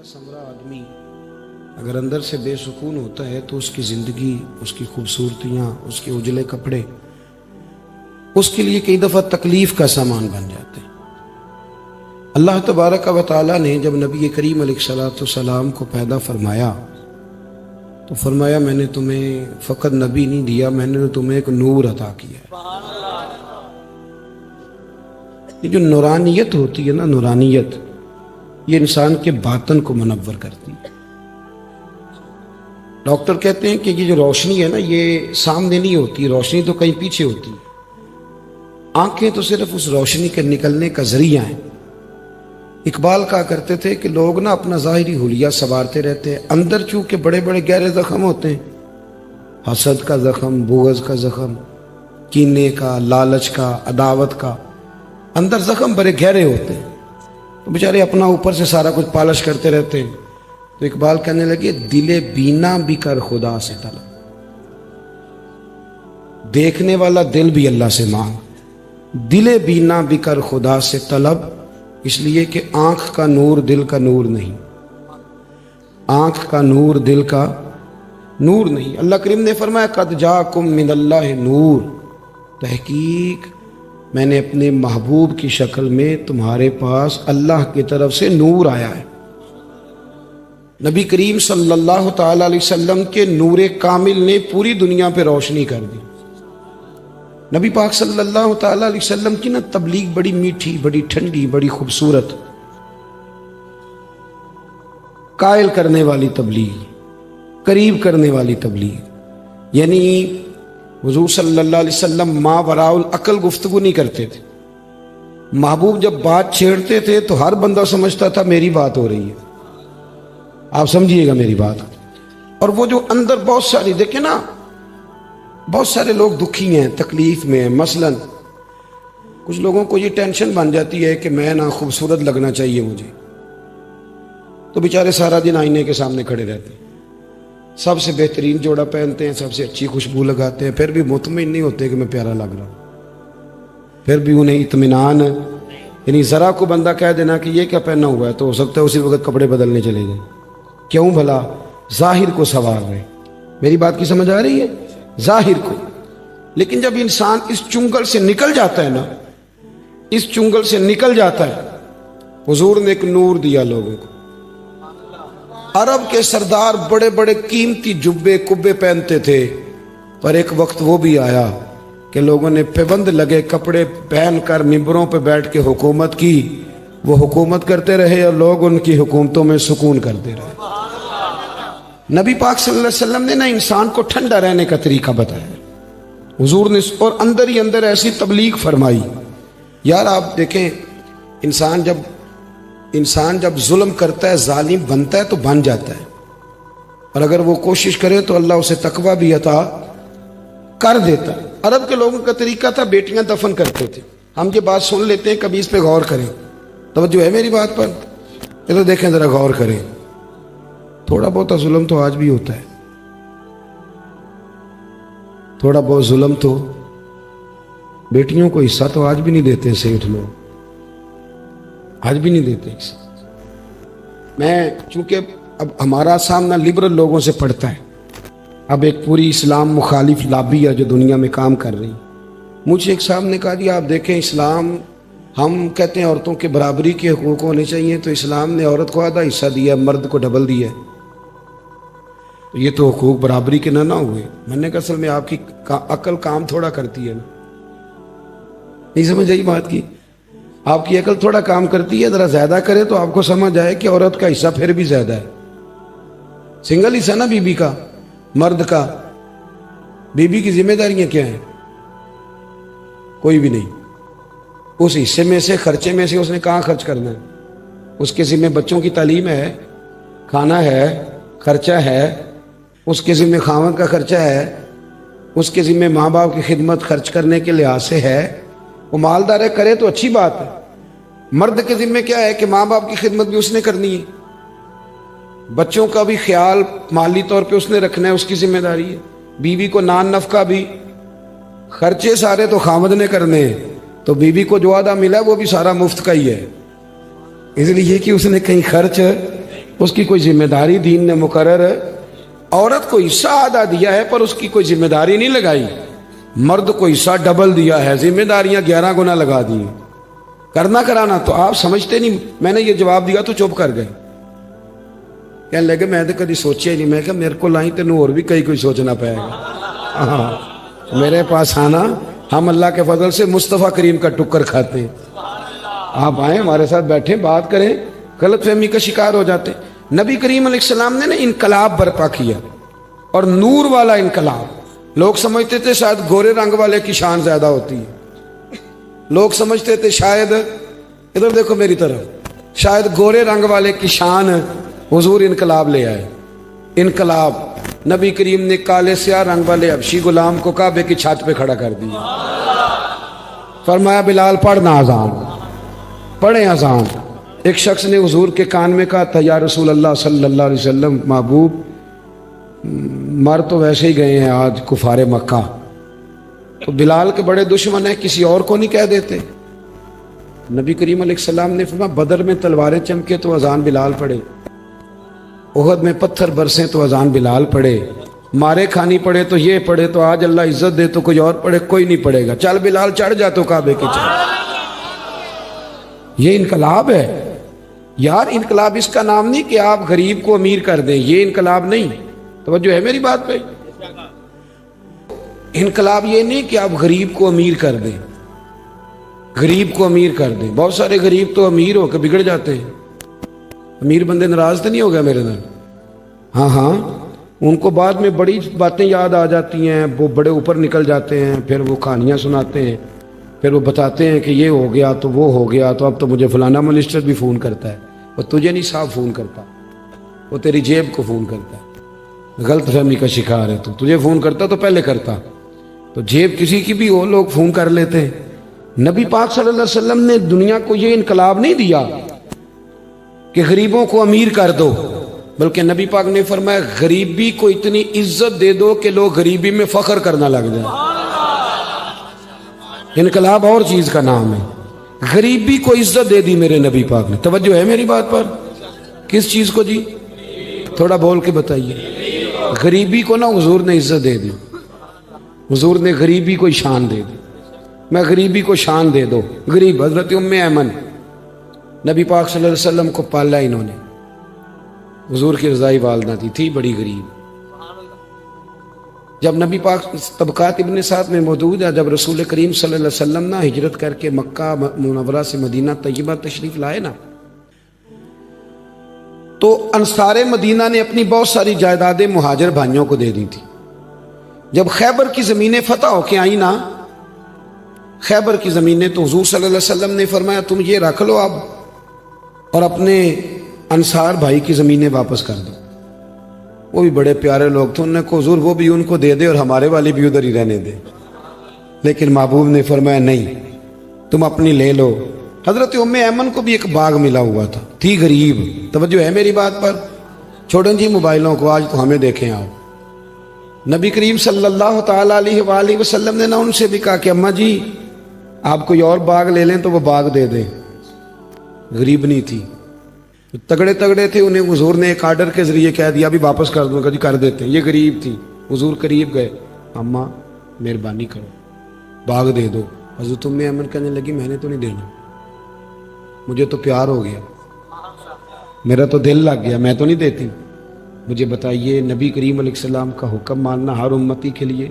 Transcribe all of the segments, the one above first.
سمرا آدمی اگر اندر سے بے سکون ہوتا ہے تو اس کی زندگی، اس کی خوبصورتیاں، اس کے اجلے کپڑے اس کے لیے کئی دفعہ تکلیف کا سامان بن جاتے ہیں۔ اللہ تبارک و تعالیٰ نے جب نبی کریم علیہ السلام کو پیدا فرمایا تو فرمایا میں نے تمہیں فقط نبی نہیں دیا، میں نے تمہیں ایک نور عطا کیا ہے۔ یہ جو نورانیت ہوتی ہے نا، نورانیت یہ انسان کے باطن کو منور کرتی ہے۔ ڈاکٹر کہتے ہیں کہ یہ جو روشنی ہے نا، یہ سامنے نہیں ہوتی، روشنی تو کہیں پیچھے ہوتی ہے۔ آنکھیں تو صرف اس روشنی کے نکلنے کا ذریعہ ہیں۔ اقبال کہا کرتے تھے کہ لوگ نا اپنا ظاہری حلیہ سنوارتے رہتے ہیں، اندر چونکہ بڑے بڑے گہرے زخم ہوتے ہیں، حسد کا زخم، بغض کا زخم، کینے کا، لالچ کا، عداوت کا، اندر زخم بڑے گہرے ہوتے ہیں، تو بیچارے اپنا اوپر سے سارا کچھ پالش کرتے رہتے ہیں۔ تو اقبال کہنے لگے دل بینا بھی کر خدا سے طلب، دیکھنے والا دل بھی اللہ سے مانگ، دل بینا بھی کر خدا سے طلب، اس لیے کہ آنکھ کا نور دل کا نور نہیں، آنکھ کا نور دل کا نور نہیں۔ اللہ کریم نے فرمایا قد جاکم من اللہ نور، تحقیق میں نے اپنے محبوب کی شکل میں تمہارے پاس اللہ کی طرف سے نور آیا ہے۔ نبی کریم صلی اللہ تعالی علیہ وسلم کے نور کامل نے پوری دنیا پہ روشنی کر دی۔ نبی پاک صلی اللہ تعالی علیہ وسلم کی نا تبلیغ بڑی میٹھی، بڑی ٹھنڈی، بڑی خوبصورت، قائل کرنے والی تبلیغ، قریب کرنے والی تبلیغ، یعنی حضور صلی اللہ علیہ وسلم ما وراء العقل گفتگو نہیں کرتے تھے۔ محبوب جب بات چھیڑتے تھے تو ہر بندہ سمجھتا تھا میری بات ہو رہی ہے، آپ سمجھیے گا میری بات۔ اور وہ جو اندر بہت ساری دیکھیں نا، بہت سارے لوگ دکھی ہیں، تکلیف میں ہیں۔ مثلا کچھ لوگوں کو یہ ٹینشن بن جاتی ہے کہ میں نا خوبصورت لگنا چاہیے مجھے، تو بیچارے سارا دن آئینے کے سامنے کھڑے رہتے ہیں، سب سے بہترین جوڑا پہنتے ہیں، سب سے اچھی خوشبو لگاتے ہیں، پھر بھی مطمئن نہیں ہوتے کہ میں پیارا لگ رہا ہوں، پھر بھی انہیں اطمینان، یعنی ذرا کو بندہ کہہ دینا کہ یہ کیا پہنا ہوا ہے تو ہو سکتا ہے اسی وقت کپڑے بدلنے چلے جائیں۔ کیوں بھلا؟ ظاہر کو سنوار رہے۔ میری بات کی سمجھ آ رہی ہے؟ ظاہر کو۔ لیکن جب انسان اس چنگل سے نکل جاتا ہے نا، اس چنگل سے نکل جاتا ہے، حضور نے ایک نور دیا لوگوں کو۔ عرب کے سردار بڑے بڑے قیمتی جبے کبے پہنتے تھے، پر ایک وقت وہ بھی آیا کہ لوگوں نے پابند لگے کپڑے پہن کر ممبروں پہ بیٹھ کے حکومت کی، وہ حکومت کرتے رہے اور لوگ ان کی حکومتوں میں سکون کرتے رہے۔ نبی پاک صلی اللہ علیہ وسلم نے نا انسان کو ٹھنڈا رہنے کا طریقہ بتایا حضور نے، اور اندر ہی اندر ایسی تبلیغ فرمائی۔ یار آپ دیکھیں، انسان جب ظلم کرتا ہے، ظالم بنتا ہے تو بن جاتا ہے، اور اگر وہ کوشش کرے تو اللہ اسے تقوی بھی عطا کر دیتا ہے۔ عرب کے لوگوں کا طریقہ تھا بیٹیاں دفن کرتے تھے۔ ہم یہ بات سن لیتے ہیں، کبھی اس پہ غور کریں، توجہ ہے میری بات پر؟ یہ تو دیکھیں ذرا غور کریں، تھوڑا بہت ظلم تو آج بھی ہوتا ہے، تھوڑا بہت ظلم تو بیٹیوں کو حصہ تو آج بھی نہیں دیتے سیٹھ لوگ، آج بھی نہیں دیتے حصہ۔ میں چونکہ اب ہمارا سامنا لبرل لوگوں سے پڑتا ہے، اب ایک پوری اسلام مخالف لابی ہے جو دنیا میں کام کر رہی۔ مجھے ایک صاحب نے کہا جی آپ دیکھیں، اسلام، ہم کہتے ہیں عورتوں کے برابری کے حقوق ہونے چاہیے، تو اسلام نے عورت کو آدھا حصہ دیا، مرد کو ڈبل دیا، یہ تو حقوق برابری کے نہ ہوئے۔ میں نے کہا اصل میں آپ کی عقل کام تھوڑا کرتی ہے نا، نہیں سمجھ آئی بات کی؟ آپ کی عقل تھوڑا کام کرتی ہے، ذرا زیادہ کرے تو آپ کو سمجھ آئے کہ عورت کا حصہ پھر بھی زیادہ ہے۔ سنگل حصہ نا بیوی کا، مرد کا، بیوی کی ذمہ داریاں کیا ہیں؟ کوئی بھی نہیں۔ اس حصے میں سے، خرچے میں سے اس نے کہاں خرچ کرنا ہے؟ اس کے ذمہ بچوں کی تعلیم ہے، کھانا ہے، خرچہ ہے، اس کے ذمہ خاوند کا خرچہ ہے، اس کے ذمہ ماں باپ کی خدمت خرچ کرنے کے لحاظ سے ہے۔ وہ مالدار ہے، کرے تو اچھی بات ہے۔ مرد کے ذمہ کیا ہے کہ ماں باپ کی خدمت بھی اس نے کرنی ہے، بچوں کا بھی خیال مالی طور پہ اس نے رکھنا ہے، اس کی ذمہ داری ہے۔ بیوی کو نان نفقہ بھی، خرچے سارے تو خاوند نے کرنے ہیں، تو بیوی کو جو آدھا ملا وہ بھی سارا مفت کا ہی ہے، اس لیے کہ اس نے کہیں خرچ اس کی کوئی ذمہ داری دین نے مقرر ہے. عورت کو حصہ آدھا دیا ہے پر اس کی کوئی ذمہ داری نہیں لگائی. مرد کو حصہ ڈبل دیا ہے, ذمہ داریاں 11 گنا لگا دی. کرنا کرانا تو آپ سمجھتے نہیں. میں نے یہ جواب دیا تو چپ کر گئے. کہنے لگے میں تو کبھی سوچا ہی نہیں. میں کہا میرے کو لائیں تینوں اور بھی کئی کوئی سوچنا پائے گا. میرے پاس آنا, ہم اللہ کے فضل سے مصطفیٰ کریم کا ٹکر کھاتے ہیں. آپ آئیں ہمارے ساتھ بیٹھیں بات کریں, غلط فہمی کا شکار ہو جاتے. نبی کریم علیہ السلام نے انقلاب برپا کیا, اور نور والا انقلاب. لوگ سمجھتے تھے شاید گورے رنگ والے کی شان زیادہ ہوتی ہے. لوگ سمجھتے تھے شاید, ادھر دیکھو میری طرف, شاید گورے رنگ والے کی شان حضور انقلاب لے آئے. انقلاب. نبی کریم نے کالے سیاہ رنگ والے حبشی غلام کو کعبے کی چھت پہ کھڑا کر دیا. فرمایا بلال پڑھنا اذان, پڑھیں اذان. ایک شخص نے حضور کے کان میں کہا تھا یا رسول اللہ صلی اللہ علیہ وسلم, محبوب مر تو ویسے ہی گئے ہیں آج کفار مکہ, تو بلال کے بڑے دشمن ہیں, کسی اور کو نہیں کہہ دیتے. نبی کریم علیہ السلام نے فرمایا بدر میں تلواریں چمکے تو اذان بلال پڑھے, احد میں پتھر برسیں تو اذان بلال پڑھے, مارے کھانی پڑے تو یہ پڑھے, تو آج اللہ عزت دے تو کوئی اور پڑھے, کوئی نہیں پڑھے گا. چل بلال چڑھ جا تو کعبے کی چھت. یہ انقلاب ہے یار. انقلاب اس کا نام نہیں کہ آپ غریب کو امیر کر دیں, یہ انقلاب نہیں. توجہ ہے میری بات پہ؟ انقلاب یہ نہیں کہ آپ غریب کو امیر کر دیں, غریب کو امیر کر دیں. بہت سارے غریب تو امیر ہو کے بگڑ جاتے ہیں. امیر بندے ناراض تو نہیں ہو گیا میرے نال؟ ہاں, ان کو بعد میں بڑی باتیں یاد آ جاتی ہیں, وہ بڑے اوپر نکل جاتے ہیں, پھر وہ کہانیاں سناتے ہیں, پھر وہ بتاتے ہیں کہ یہ ہو گیا تو وہ ہو گیا, تو اب تو مجھے فلانا منسٹر بھی فون کرتا ہے. وہ تجھے نہیں صاحب فون کرتا, وہ تیری جیب کو فون کرتا ہے. غلط فہمی کا شکار ہے تو. تجھے فون کرتا تو پہلے کرتا, تو جیب کسی کی بھی ہو لوگ فون کر لیتے ہیں. نبی پاک صلی اللہ علیہ وسلم نے دنیا کو یہ انقلاب نہیں دیا کہ غریبوں کو امیر کر دو, بلکہ نبی پاک نے فرمایا غریبی کو اتنی عزت دے دو کہ لوگ غریبی میں فخر کرنا لگ جائیں. انقلاب اور چیز کا نام ہے. غریبی کو عزت دے دی میرے نبی پاک نے. توجہ ہے میری بات پر؟ کس چیز کو جی؟ تھوڑا بول کے بتائیے. غریبی کو نا حضور نے عزت دے دی. حضور نے غریبی کو شان دے دی. میں غریبی کو شان دے دو. غریب حضرت ام ایمن, نبی پاک صلی اللہ علیہ وسلم کو پالا انہوں نے. حضور کی رضائی والدہ تھی بڑی غریب. جب نبی پاک طبقات ابن سعد میں موجود ہے, جب رسول کریم صلی اللہ علیہ وسلم نا ہجرت کر کے مکہ منورہ سے مدینہ طیبہ تشریف لائے نا, تو انصار مدینہ نے اپنی بہت ساری جائیدادیں مہاجر بھائیوں کو دے دی تھی. جب خیبر کی زمینیں فتح ہو کے آئیں نا, خیبر کی زمینیں, تو حضور صلی اللہ علیہ وسلم نے فرمایا تم یہ رکھ لو اب, اور اپنے انصار بھائی کی زمینیں واپس کر دو. وہ بھی بڑے پیارے لوگ تھے, انہوں نے کہا حضور وہ بھی ان کو دے دے اور ہمارے والی بھی ادھر ہی رہنے دے. لیکن محبوب نے فرمایا نہیں, تم اپنی لے لو. حضرت ام ایمن کو بھی ایک باغ ملا ہوا تھا, تھی غریب. توجہ ہے میری بات پر؟ چھوڑیں جی موبائلوں کو, آج تو ہمیں دیکھیں آپ. نبی کریم صلی اللہ تعالیٰ علیہ وآلہ وسلم نے نا ان سے بھی کہا کہ اماں جی آپ کوئی اور باغ لے لیں تو وہ باغ دے دیں. غریب نہیں تھی, تگڑے تگڑے تھے. انہیں حضور نے ایک آرڈر کے ذریعے کہہ دیا بھی واپس کر دوں, کبھی کر دیتے. یہ غریب تھی. حضور قریب گئے, اماں مہربانی کرو باغ دے دو. حضرت ام ایمن کہنے لگی میں نے تو نہیں دینا, مجھے تو پیار ہو گیا, میرا تو دل لگ گیا, میں تو نہیں دیتی. مجھے بتائیے نبی کریم علیہ السلام کا حکم ماننا ہر امتی کے لیے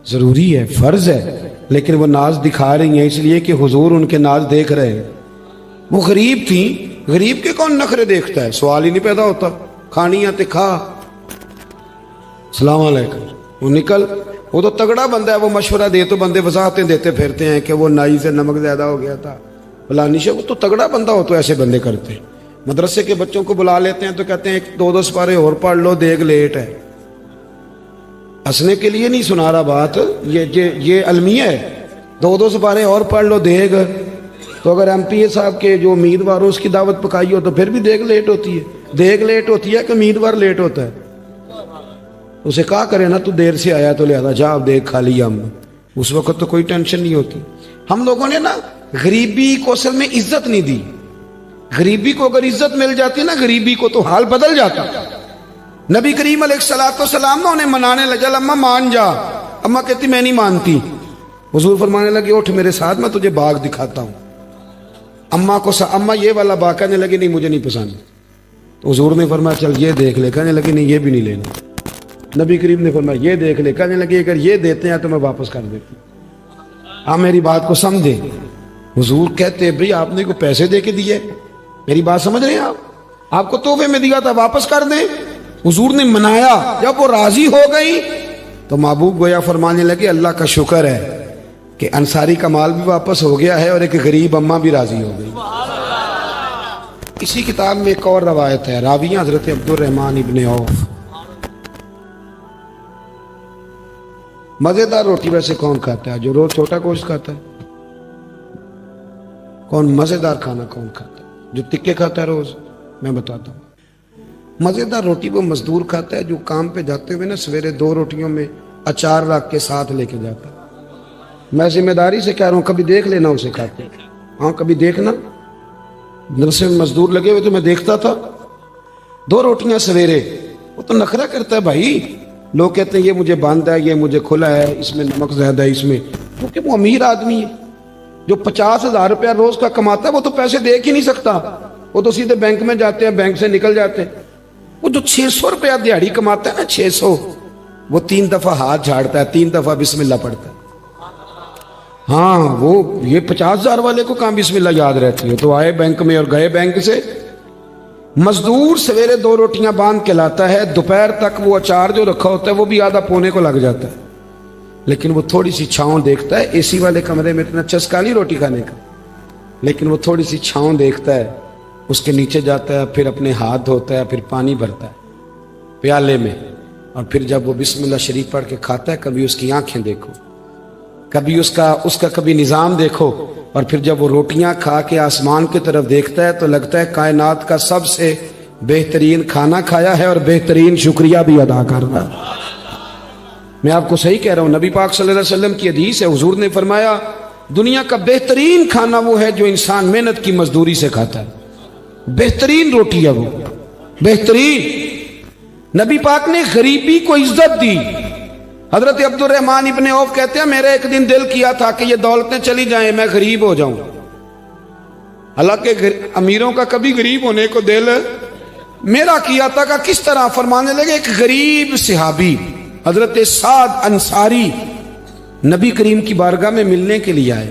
ضروری ہے, فرض ہے. لیکن وہ ناز دکھا رہی ہیں اس لیے کہ حضور ان کے ناز دیکھ رہے ہیں. وہ غریب تھیں, غریب کے کون نخرے دیکھتا ہے؟ سوال ہی نہیں پیدا ہوتا. کھانی یا تے کھا, السلام علیکم. وہ نکل, وہ تو تگڑا بندہ ہے, وہ مشورہ دے تو بندے وضاحتیں دیتے پھرتے ہیں کہ وہ نائی سے نمک زیادہ ہو گیا تھا فلانی سے. وہ تو تگڑا بندہ ہو تو ایسے بندے کرتے ہیں. مدرسے کے بچوں کو بلا لیتے ہیں تو کہتے ہیں 2 سپارے اور پڑھ لو, دیکھ لیٹ ہے. ہنسنے کے لیے نہیں سنا رہا بات, یہ المیہ ہے. 2 سپارے اور پڑھ لو, دیکھ. تو اگر ایم پی اے صاحب کے جو امیدوار ہو اس کی دعوت پکائی ہو تو پھر بھی دیکھ لیٹ ہوتی ہے. دیکھ لیٹ ہوتی ہے کہ امیدوار لیٹ ہوتا ہے؟ اسے کہا کرے نا تو دیر سے آیا تو لہذا جا اب دیکھ کھا لیا ہم نے. اس وقت تو کوئی ٹینشن نہیں ہوتی. ہم لوگوں نے نا غریبی کو اصل میں عزت نہیں دی. غریبی کو اگر عزت مل جاتی نا غریبی کو تو حال بدل جاتا. نبی کریم علیہ الصلوۃ والسلام نے انہیں منانے لگا, اماں مان جا. اماں کہتی میں نہیں مانتی. حضور فرمانے لگے اٹھ میرے ساتھ, میں تجھے باغ دکھاتا ہوں. اماں یہ والا باغ, کہنے لگی نہیں مجھے نہیں پسند. تو حضور نے فرمایا چل یہ دیکھ لے, کہنے لگی نہیں یہ بھی نہیں لینا. نبی کریم نے فرمایا یہ دیکھ لے, کہنے لگی اگر یہ دیتے ہیں تو میں واپس کر دیتی. آپ میری بات کو سمجھے. حضور کہتے بھئی آپ نے کو پیسے دے کے دیے, میری بات سمجھ رہے ہیں آپ کو تحفے میں دیا تھا واپس کر دیں. حضور نے منایا, جب وہ راضی ہو گئی تو محبوب گویا فرمانے لگے اللہ کا شکر ہے کہ انصاری کا مال بھی واپس ہو گیا ہے اور ایک غریب اماں بھی راضی ہو گئی. اسی کتاب میں ایک اور روایت ہے, راوی حضرت عبد الرحمن ابن عوف. مزیدار روٹی ویسے کون کھاتا ہے؟ جو روز چھوٹا گوشت کھاتا ہے. کون مزیدار کھانا کون کھاتا ہے؟ جو تکے کھاتا ہے روز. میں بتاتا ہوں, مزیدار روٹی وہ مزدور کھاتا ہے جو کام پہ جاتے ہوئے نا سویرے 2 روٹیوں میں اچار رکھ کے ساتھ لے کے جاتا ہے. میں ذمہ داری سے کہہ رہا ہوں, کبھی دیکھ لینا اسے کھاتے. ہاں کبھی دیکھنا, درسے میں مزدور لگے ہوئے تو میں دیکھتا تھا 2 روٹیاں سویرے. وہ تو نخرہ کرتا ہے بھائی. لوگ کہتے ہیں یہ مجھے بند ہے, یہ مجھے کھلا ہے, اس میں نمک زیادہ ہے, اس میں. کیونکہ وہ امیر آدمی ہے. جو 50,000 روپیہ روز کا کماتا ہے وہ تو پیسے دے ہی نہیں سکتا. وہ تو سیدھے بینک میں جاتے ہیں, بینک سے نکل جاتے ہیں. وہ جو 600 روپیہ دیہڑی کماتا ہے نا 600, وہ 3 دفعہ ہاتھ جھاڑتا ہے, 3 دفعہ بسم اللہ پڑھتا ہے. ہاں وہ یہ 50,000 والے کو کہاں بسم اللہ یاد رہتی ہے. تو آئے بینک میں اور گئے بینک سے. مزدور سویرے 2 روٹیاں باندھ کے لاتا ہے, دوپہر تک وہ اچار جو رکھا ہوتا ہے وہ بھی آدھا پونے کو لگ جاتا ہے. لیکن وہ تھوڑی سی چھاؤں دیکھتا ہے. اے سی والے کمرے میں اتنا چسکا نہیں روٹی کھانے کا, لیکن وہ تھوڑی سی چھاؤں دیکھتا ہے, اس کے نیچے جاتا ہے, پھر اپنے ہاتھ دھوتا ہے, پھر پانی بھرتا ہے پیالے میں, اور پھر جب وہ بسم اللہ شریف پڑھ کے کھاتا ہے, کبھی اس کی آنکھیں دیکھو, کبھی اس کا کبھی نظام دیکھو. اور پھر جب وہ روٹیاں کھا کے آسمان کی طرف دیکھتا ہے تو لگتا ہے کائنات کا سب سے بہترین کھانا کھایا ہے اور بہترین شکریہ بھی ادا کر رہا ہے. میں آپ کو صحیح کہہ رہا ہوں, نبی پاک صلی اللہ علیہ وسلم کی حدیث ہے. حضور نے فرمایا دنیا کا بہترین کھانا وہ ہے جو انسان محنت کی مزدوری سے کھاتا ہے. بہترین روٹی ہے وہ, بہترین. نبی پاک نے غریبی کو عزت دی. حضرت عبد الرحمن ابن عوف کہتے ہیں میرا ایک دن دل کیا تھا کہ یہ دولتیں چلی جائیں, میں غریب ہو جاؤں. حالانکہ امیروں کا کبھی غریب ہونے کو دل میرا کیا تھا. کہ کس طرح؟ فرمانے لگے ایک غریب صحابی حضرت سعد انصاری نبی کریم کی بارگاہ میں ملنے کے لیے آئے.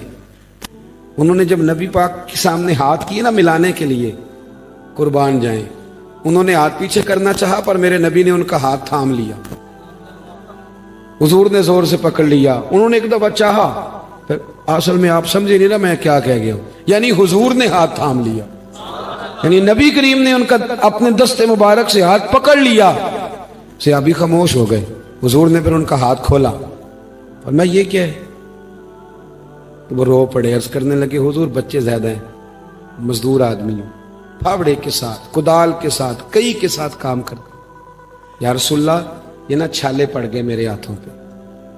انہوں نے جب نبی پاک کے سامنے ہاتھ کیے نا ملانے کے لیے, قربان جائیں, انہوں نے ہاتھ پیچھے کرنا چاہا پر میرے نبی نے ان کا ہاتھ تھام لیا. حضور نے زور سے پکڑ لیا. انہوں نے ایک دفعہ چاہا, پھر اصل میں آپ سمجھے نہیں نا میں کیا کہہ گیا ہوں. یعنی حضور نے ہاتھ تھام لیا, یعنی نبی کریم نے ان کا اپنے دستے مبارک سے ہاتھ پکڑ لیا. صحابی خاموش ہو گئے. حضور نے پھر ان کا ہاتھ کھولا اور میں یہ کیا ہے, تو وہ رو پڑے. عرض کرنے لگے حضور بچے زیادہ ہیں, مزدور آدمی ہوں, پھاوڑے کے ساتھ, کدال کے ساتھ, کئی کے ساتھ کام کرتے. یا رسول اللہ یہ نا چھالے پڑ گئے میرے ہاتھوں پہ.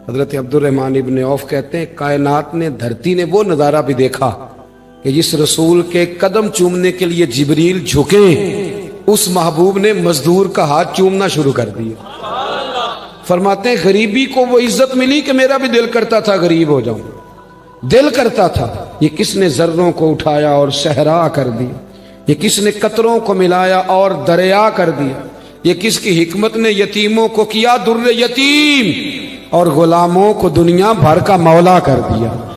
حضرت عبد الرحمن ابن عوف کہتے ہیں کائنات نے, دھرتی نے وہ نظارہ بھی دیکھا کہ جس رسول کے قدم چومنے کے لیے جبریل جھکے, اس محبوب نے مزدور کا ہاتھ چومنا شروع کر دیا. فرماتے ہیں غریبی کو وہ عزت ملی کہ میرا بھی دل کرتا تھا غریب ہو جاؤں, دل کرتا تھا. یہ کس نے ذروں کو اٹھایا اور صحرا کر دیا, یہ کس نے قطروں کو ملایا اور دریا کر دیا, یہ کس کی حکمت نے یتیموں کو کیا در یتیم اور غلاموں کو دنیا بھر کا مولا کر دیا.